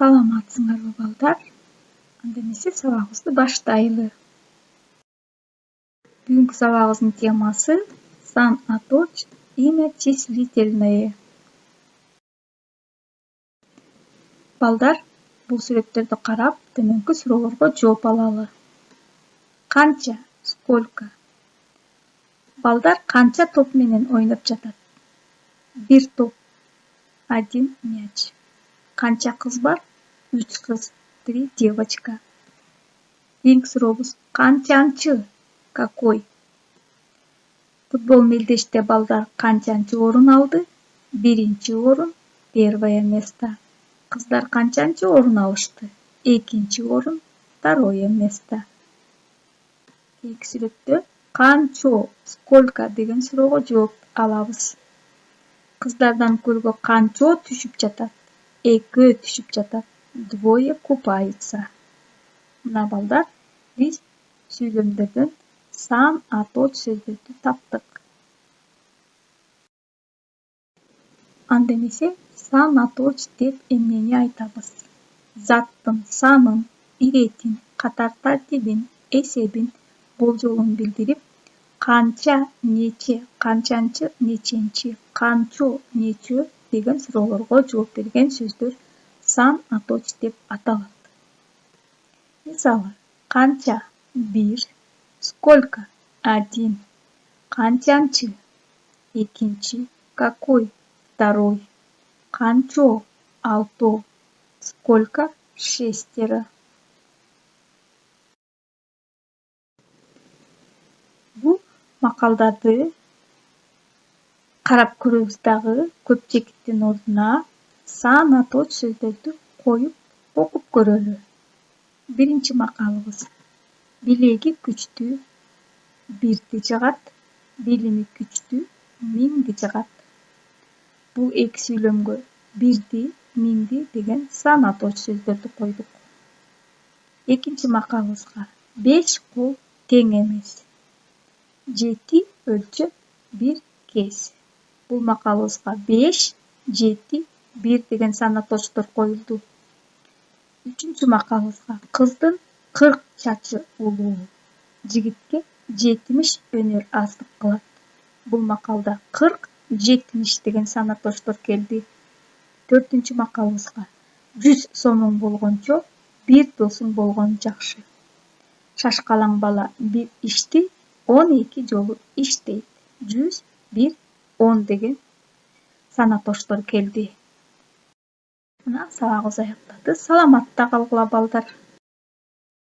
Саламатсыңарбы балдар? Анда эмесе сабагыбызды баштайлы. Бүгүнкү сабагыбыздын темасы сан, аточ, имя числительное. Балдар, бул сүрөттөрдү карап, төмөнкү суроолорго жооп алалы. Канча? Сколько? Балдар канча топ менен ойноп жатат? Бир топ. Один мяч. Канча кыз бар? 3 кыз. 3 девочка. Кийинки сурообуз канчанчы? Какой? Футбол мелдеште балдар канчанчы орун алды? Биринчи орун, первое место. Кыздар канчанчы орун алышты? Экинчи орун, второе место. Кийинки сүрөттө канчо, сколько деген суроого жооп алабыз. Кыздардан көлгө канчо түшүп жатат? Экөө түшүп жатат. Двое купаются. Мына балдар, биз сүйлөмдөрдөн сан, аточ сөздөрдү таптык. Анда эмесе сан, аточ деп эмнени айтабыз? Заттын санын, иретин, катар тартибин, эсебин, болжолун билдирип, канча, нече, канчанчы, неченчи, канчо, нечө деген суроолорго жооп берген сөздөр сан, аточ деп аталат. Мисалы, канча? 1, сколько? 1, канчанчы? Экинчи, какой? 2, канчо? 6, сколько? 6. Бул макалдарды карап көрөбүз дагы көпчектин ордуна сан, аточ сөздөрдү коюп окуп көрөлү. Биринчи макалыбыз. Билеги күчтүү бирди жыгат, билими күчтүү миңди жыгат. Бул эки сүйлөмгө бирди, миңди деген сан, аточ сөздөрдү койдук. Экинчи макалыбызга 5 кол тең эмес. 7 өлчөп, 1 кес. Бул макалыбызга 5, 7, 1 деген сан, аточтор коюлду. Үчүнчү макалыбызга кыздын 40 чачы улуу, жигитке 70 өнөр аздык кылат. Бул макалда 40, 70 деген сан, аточтор келди. Төртүнчү макалыбызга 100 сомуң болгончо 1 досуң болгон жакшы. Шашкалаң бала бир ишти 12 жолу иштейт. 100, 1, 10 деген сан, аточтор келди. Мына сабагыбыз аякталды. Саламатта калгыла балдар.